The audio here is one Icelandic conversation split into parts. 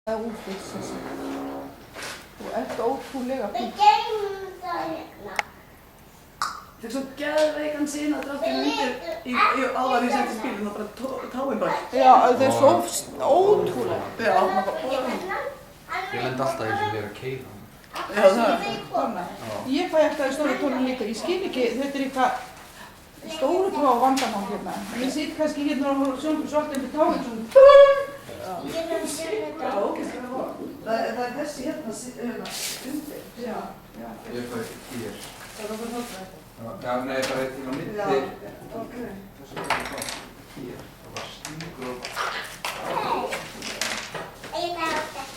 Útlitsins. Þú ert ótrúlega fín. Við geymum það hérna. Það er svo geðveikan sín að dráttinu undir í áðan ég setti spílinn og bara táin bara. Já, það er svo ótrúlega. Já, maður bara Ég lend alltaf í þessu þegar að keyra. Já, það er Þannig. Ég fæ alltaf í stóru tónum líka. Ég skil ekki, þetta er eitthvað stóru tóa vandamál hérna. Ég sit kannski hérna og svolítið með táin svona. Já, ógeðslega góð. Það er þessi hérna undir. Já, já. Ég fæ hér. Það er bara þáttu þetta. Já, nei, bara eitt í milli. Já, ok. Þessu er þetta hér. Það var stingur og...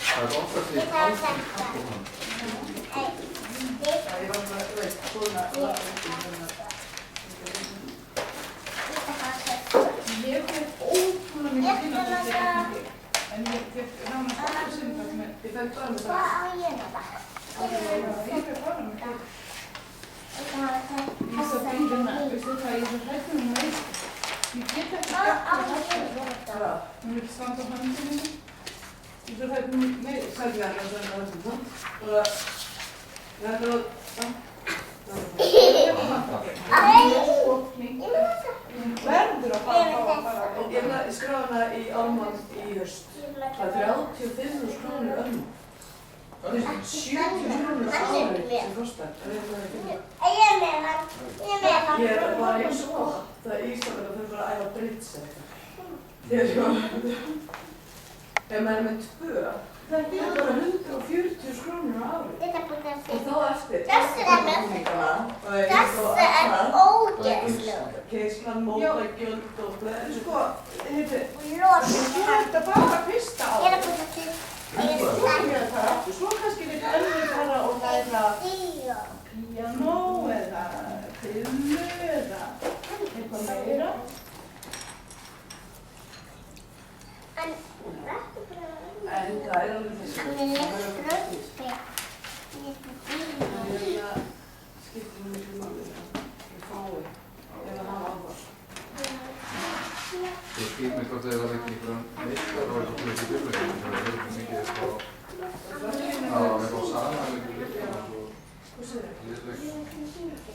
Það er oftast í alkohol. Já, ég var svona, þú veist, svona Ég fekk ótrúlega mikið kynnaðið en ég fekk nánast alltaf sinnfætt með, ég fekk bara með það. Ég fekk bara með það. Ég svo bílina, veistu hvað, ég er svo hrættur um það. Ég get ekki gert það. Hún vil standa á handinu minni. Ég er svo hrættur um mig, sagði ég alveg að það er svona. Og það er verður að fara. Ég skráði hana í Alman í haust. Það er 35.000 krónur önnum. Það er 70 krónur árið sem kostar. Ég er með hann. Ég var í skott í Íslandi og þau bara að æfa bridge eða eitthvað. Ef maður er með 2, það er bara 140 krónur á ári. Og þá eftir. Þessi er ógeðslegur. Keislan, mótagjöld og bleið. Sko, heitir, Lóta. þetta bara fyrsta Ég er ári. að búið til. Svo kannski við önnur fara og læra Tíu. píanó eða filmu eða eitthvað meira. En það er alveg þessi. Hann er lekkur. Það skiptir mjög máli að fái eða hafa áhuga. Ég skýt mig hvort það var ekki einhverjum meistar og eitthvað í byrjunum. Það var eitthvað mikið á eitthvað saman eitthvað líka og svo... Hvað segir þau? Líðsleik.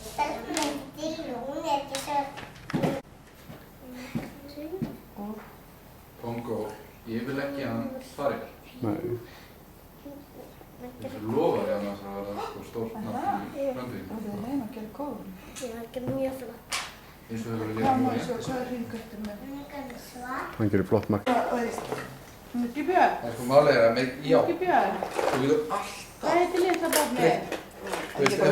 Stelpun er til og hún er ekki svo... Pongo, ég vil ekki að hann fari. Nei. Ég lofa því annars að það var stórt nafn í Og framtíðinni. þið er heim að gera kóðun. Ég var ekki mjög flott. Eins og þau verður Hvað líka má núna. ég svo er hringkvættur með? Hún er ekki svart. Hann gerir flott mark. Mikki Björn? En sko málið er að já, Mikki Björn? þú getur alltaf... Hvað heitir litla barnið? Þú veist, ef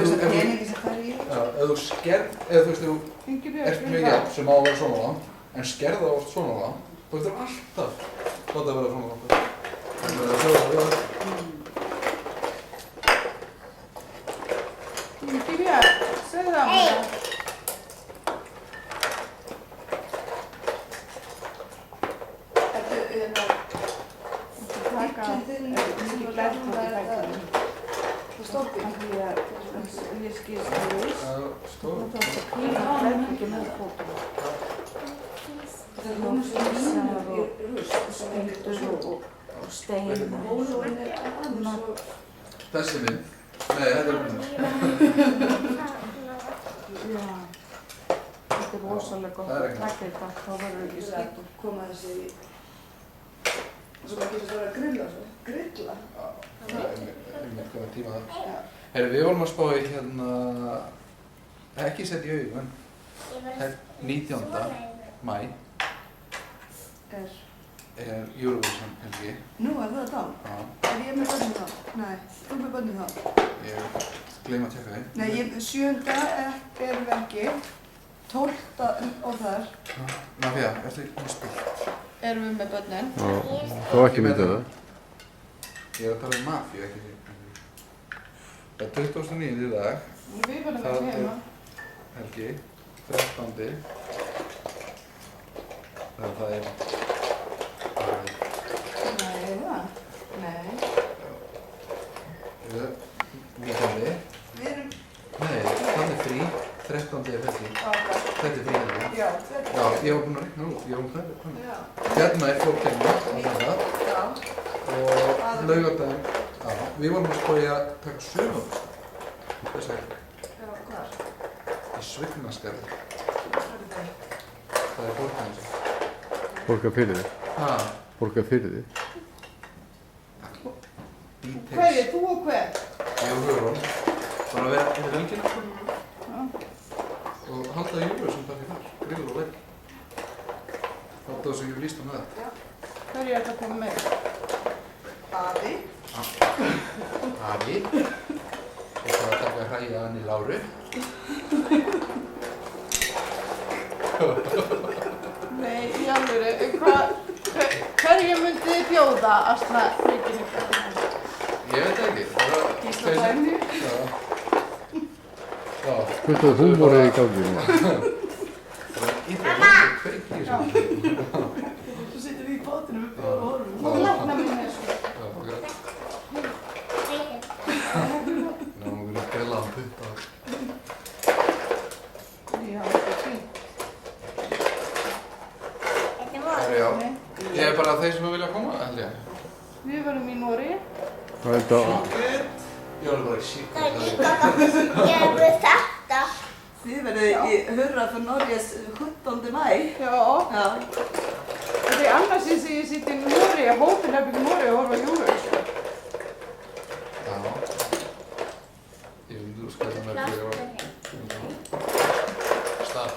þú skerð, eða þú veist, ef þú Mikki Björn? ert með jafn sem á að vera svona langt, en skerða oft svona langt, þá getur alltaf láta að vera svona langt. Það er að sjá það. Mikki Björn? Segðu það mér. Ég skil það veist. Það er stór. Það er svo klíma á ekki með fótum. Það er lómsvísar og spildur og stein. Þessi mynd, nei, þetta er mynd. Já. Þetta er rosalega gott Það er að ekki. taka þetta, þá verður ekki skiptur. Koma þessi í... Svo maður getur svo að grilla svo. Grilla? Það er mynd hvaða tíma það. Já. Herri, við vorum að spá í hérna, ekki setja í augun, en 19. Mæ er Eurovision helgi. Nú er það þá? Já, Er ég með börnum þá? Nei, þú með börnum þá? ég gleyma að tjekka því. Nei, 7. erum við ekki. 12. og þar. Nafía, ertu ekki með spilt? Erum við með börnin? Já, þó ekki myndið það. Ég er að tala um Mafíu, ekki því. Það er 29. í dag, Við verðum Það ekki heima. helgi, 13. Þannig að það er... Nei, er það? Nei. 19. Við erum... Nei, það er frí, 13. er helgi. Þetta er frí helgi. Já, þetta Já, ég var búinn að reikna út, ég var búinn að reikna út. Já. Hérna er fólk hérna, Já. og laugardaginn, já, við vorum að spá í að taka sumarbústað. Þess að Já, hvar? í Svignaskarði. Það er Borgarnes. Borga fyrir þig. Ha, Borga fyrir þig. Hverju, þú og hver? Ég og Hugrún. Bara að vera inn í helgina. Og halda júru sem það fyrir þar. Grill og leik. Halda þess að ég líst með það. Hverju er það að koma með? Afi. Afi. Og það að taka hræja hann í Láru. Nei, í alvöru, hverju myndið þið bjóða Asna Reykjavík ykkar? Ég veit ekki. Gísla Dæmi? Já. Já. Hvort er húmórið í gangi nú? Það var eitthvað kveik í þessu. Þú situr í bátinu með bjóða og horfum. Já. Þú lækna mér þessu. Já, ok. Ná, við erum grilla á putta. Já, þetta er fínt. Já. Ég er bara þeir sem vilja koma, held ég. Við varum í Noregi. Hvað er þetta? Ég var bara í sík. Það er líka að gera þetta. Þið verðið í Hurra for Norges 17. mæ. Já. Já. Þetta er annars sem ég sitt í Noregi, hótelherbergi í Noregi og horfa á Eurovision. Já. Ég veit þú skæði með fyrir á stað.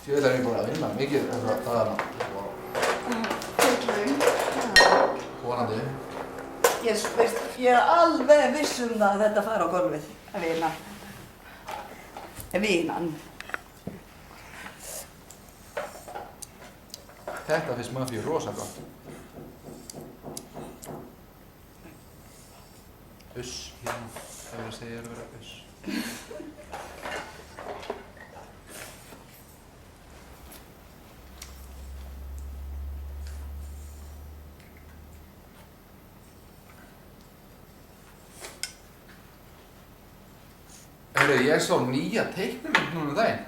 Ég veit að ég er búin að vinna mikið þaðan. Vonandi. Ég er alveg viss um það að þetta fara á gólfið. Vínan. Þetta finnst Mafíu rosa gott. Uss, hérna. Það verður að segja að vera uss. Heyrðu, ég sá nýja teiknimynd núna daginn.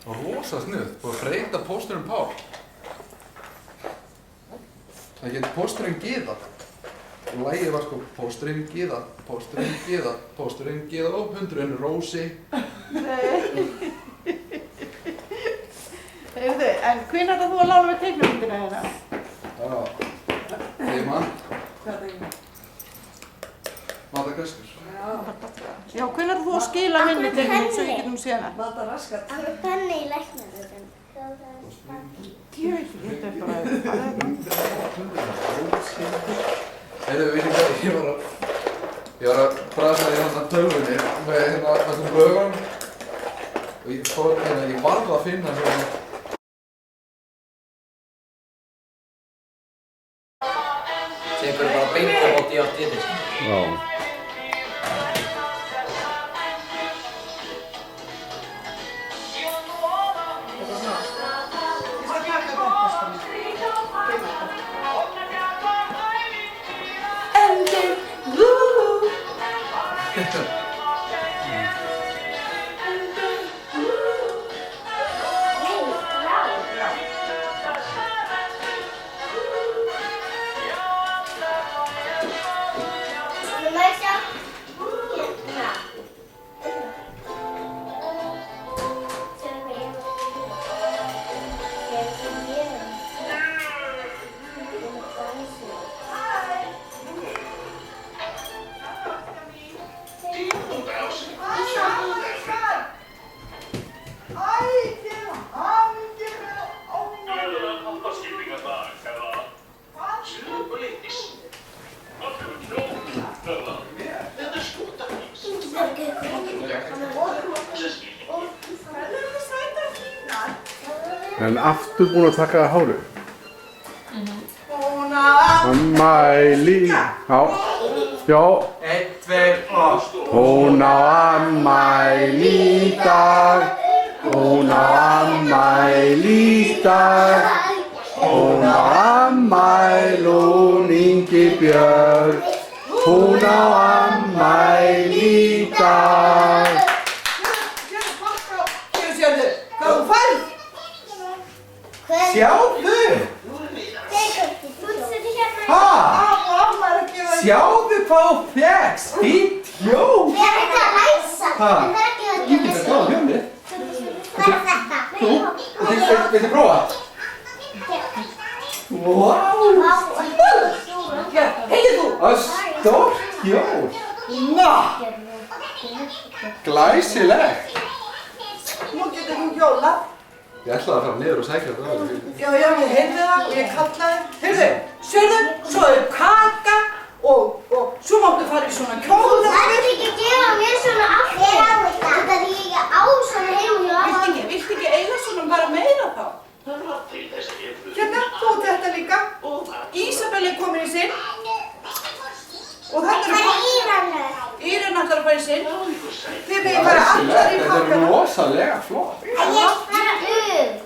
Rosa snuð, búið að breyta pósturinn Pál. Það getur pósturinn Gyða. Og lagið var sko pósturinn Gyða, pósturinn Gyða, pósturinn Gyða og hundurinn Rósi. Nei. Heyrðu, en hvenær ætlar þú að lána með teiknumyndina hérna? Já, þegar mann. Hvað er það? Madagaskar. Já, hvenær ætlar þú að skila henni teiknum svo ég getum séð hana? Mata raskat. Það er penni í læknaröðum. Ég veit ekki, þetta er bara... Heyrðu, við veitum hvað, ég var að brasa í hérna tölvunni með hérna þessum lögum og ég varð að finna svona. Tekur bara beint á móti í átt yfir. Já. En aftur búin að taka hárið? Ammæli, já, já. 1, 2 og... Hún á ammæli í dag, hún á ammæli í dag, hún á ammæli hún Ingibjörg, hún á ammæli í dag. Hér sérðu, Sjáðu! Ha? Mamma er að gefa þér. Sjáðu hvað þú fékkst! Fínt hjól! Ég er ekki að læsa. Ha? En það er ekki að Ég get að gáða hjólið. Hvað er þetta? Þú? Viltu prófa? Vá! Heiðu þú. Það er stórt hjól! Ná. Glæsilegt! Nú getur þú hjóla. Ég ætlaði að fara niður og sækja þetta á þér. Já, ég heyrði það og ég kallaði. Heyrðu, sérðu, svo er kaka og svo máttu fara í svona kjóla. Það er ekki að gefa mér svona aftur. Þetta er ég á svona heim og Viltu ekki eiga svona bara meira þá? Hérna, þú átt þetta líka. Ísabel er komin í sinn. Og þetta Það er Íranur. Íran ætlar að fara í sinn. Þið megið fara allar í Þetta er pakkana. rosalega flott. Að ég fara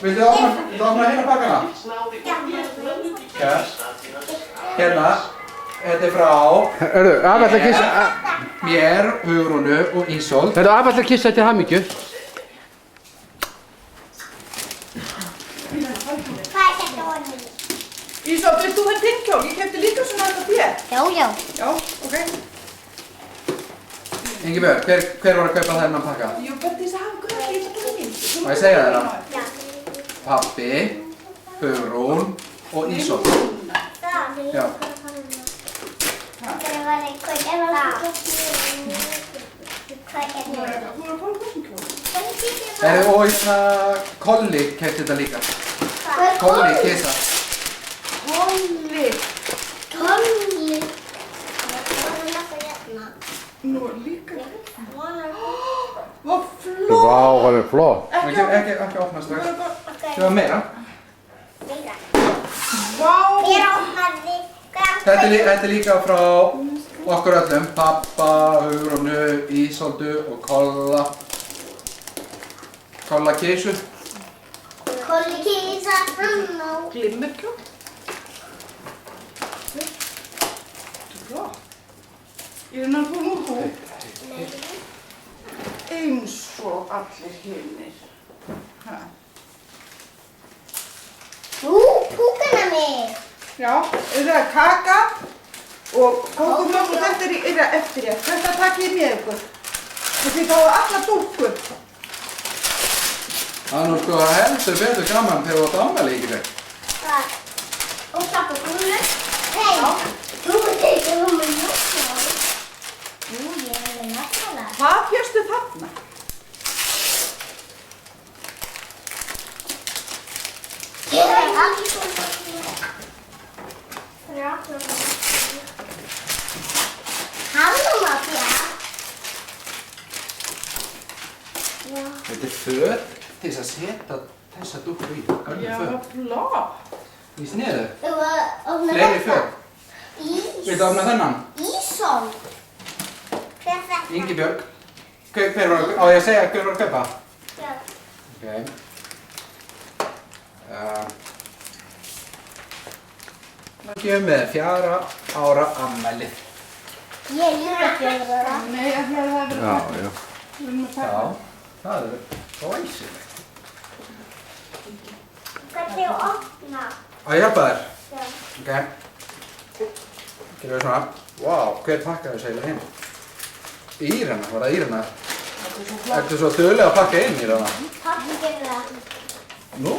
Viltu opna hérna pakkana? Já. Hérna, þetta er frá Hörðu, afi ætla að kissa... mér, Hugrúnu og Ísold. Hörðu, afi ætla að kissa til hamingju. Hvað er þetta orðið? Ísold, vilt þú vera þinn kjól? Ég kefti líka svona þetta þér. Já, já. Já, ok. Ingibjörg, hver var að kaupa þennan pakka? Jú, bara til þess að hafa gröð, ég ætla að mín. Má ég segja þér það? Já. Pabbi, Hugrún og Ísold. Já. Það var einhver það. Hvað er Þú er að fara þessum kjól. það? Og Kolli keypti þetta líka. Kolli kisa. Kolli. Kolli. Nú er líka. Hvað flott. Vá, hann er flott. Ekki opna strax. Það var meira. Vá. Ég opnaði. Þetta er líka frá okkur öllum. Pappa, Hugrúnu, Ísoldu og Kolla kísu. Kolli kísa. Glimmerkjól. Flott. Ég er náttúrulega nú þú. Eins og allir hinnir. Púkana mig. Já, það er kaka og kókumjólk og þetta er eftir ég. Þetta takk ég með ykkur. Þið fáið alla dúkkur. Það er nú sko heldur betur gaman þegar þú átt afmæli, Ingibjörg. Hvað? Og takka gullu. Hei. Þú veit ekki um mig náttúrulega. Jú, ég er með náttúrulega. Hvað fjöstu þarna? Ég er allir svona. Halló, Mafía. Þetta er föt til þess að setja þessa dúkkur í. Já, Föt. flott. Í sniðu. Þú var að opna Fleiri föt. Viltu opna þennan? Ísól. Hver er þetta? Ingibjörg. Hver var að segja hver var að kaupa? Já. Ok. Ég er með 4 ára afmæli. Ég er líka 4 ára. Nei, að það hefur verið Já, já. Við erum að taka. Já, það er glæsilegt. Hvernig að opna? Á ég hjálpa þér? Já. Ok. Gerum við svona. Vá, hver pakkaði þessu eiginlega hinn? Írana, var það Írana? Ertu svo dugleg að pakka inn Írana? Pappi gerir það. Nú.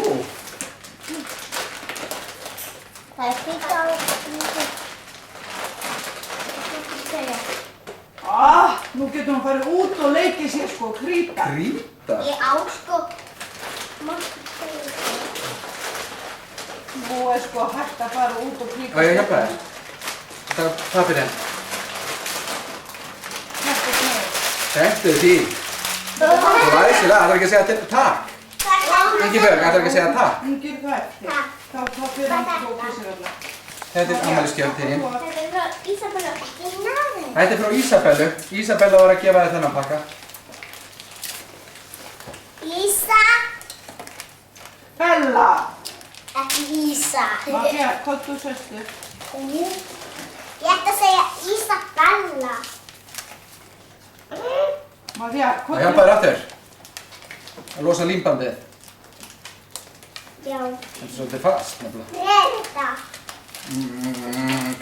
Það er hvít á Nú getur hann farið út og leikið sér sko, krýta. Krýta? Ég á sko. Nú er sko hægt að fara út og krýta. Á ég hjálpa þér? Það er pappirinn. Þetta er því. Þú ræðisilega, það er ekki að segja takk. Ingibjörg, það er ekki að segja takk. Hún gerir það eftir. Þá fyrir hann og kissir alla. Þetta er afmælisgjöf til þín. Þetta er frá Ísabella. Þetta er frá Ísabellu. Ísabella var að gefa þér þennan pakka. Ísa. Bella! Ekki Ísa. Mafía, hvað þú sestu? Ég ætti að segja Ísabella. Mafía, Það hjálpa þér aftur. Að losa límbandið. Já. Þetta er svolítið fast, nefnilega. Hvað er þetta?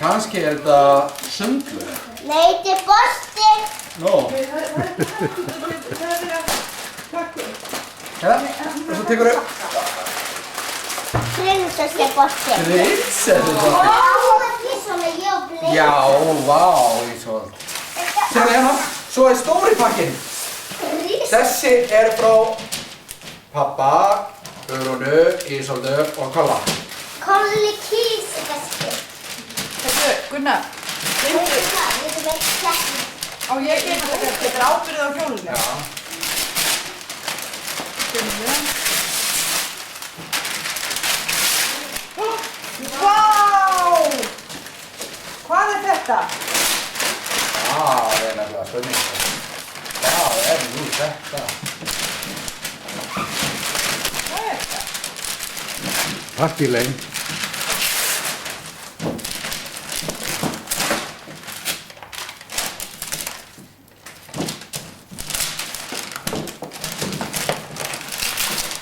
Kannski er þetta sundlaug. Nei, þetta er bolti. Nó. Það er verið að pakka. Ja, og svo tekur þau. Prinsessi bolti. Prinsessubolti. Þetta er svona jóblið. Já, vá, Ísold. Sérðu hérna, svo er stóri pakkinn. Þessi er frá pappa, Guðrúnu, Ísoldu og Kolla. Kolli kísikaski. Þetta, Gunnar, Þetta er ekki sleppið. á ég að gera þetta, þetta er ábyrgð á hjólinu. Já. Vá! Hvað er þetta? Það er nefnilega spurning. Hvað er nú þetta? Hvað er þetta? Partílein.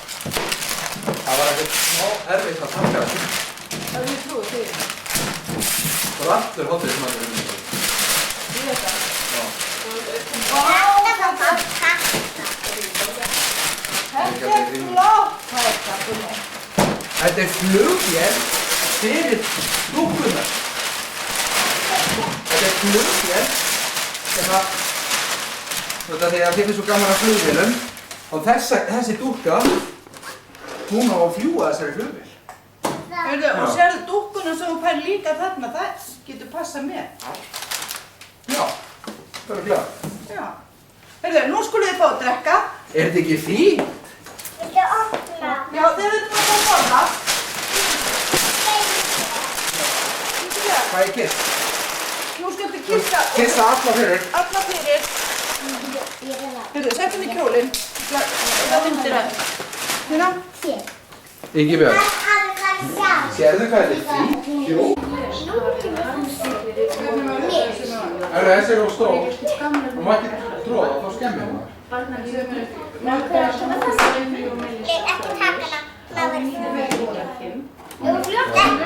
Það var ekkert smá erfitt að taka þetta. Það er trúið því. Það var allur hóttir sem að vera um þetta. Í þetta. Já. Þetta var pakka. Þetta er flott. Hvað er þetta, Gunnar? Þetta er flugvél fyrir dúkkunar. Þetta er flugvél sem að, því að þið finnst svo gaman að flugvélum og þessi dúkka, hún á að fljúga þessari flugvél. Heyrðu, og sérðu dúkkuna sem þú fær líka þarna, það getur passað með. Já, það er klart. Já. Heyrðu, nú skulið þið fá að drekka. Er þetta ekki fínt? Viltu opna? Já, þið veitum að fá að borða. Hvað er kiss? Nú skuldu kissa Kissa alla fyrir. alla fyrir. Ég er það. Heyrðu, sett henni í kjólinn. Það myndir að. Hérna. Hér. Ingibjörg, Það er sjá. sérðu hvað þetta er fínt? Jú. Þessi er of stór. Þú má ekki tróða, þá skemmir hún. Ég ekki taka hana. Það var Ég var fljótt ekki. Ég var fljótt ekki.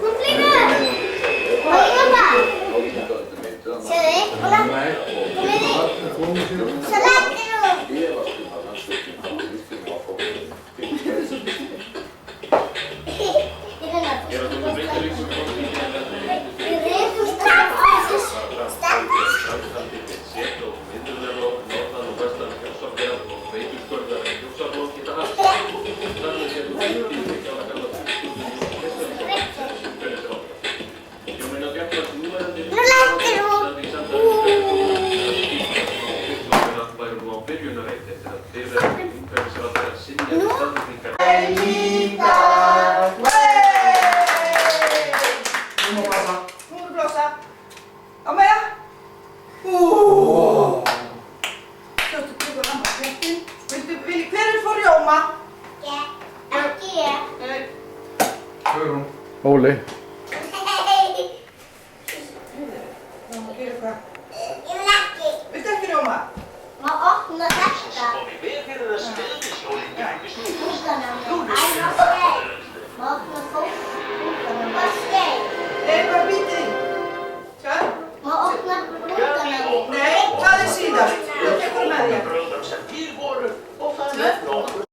Hún flýgur. Og ég var það. Sérðu, og það. Svo lættir hún. Óli. Viltu ekki rjóma? Má opna þetta. Má opna fólkana. Hvað skeið? Eitthvað bítið í. Hvað? Má opna fólkana. Nei, það er síðast. Þú tekur með þér. Bröðum sem til voru og það er nokkur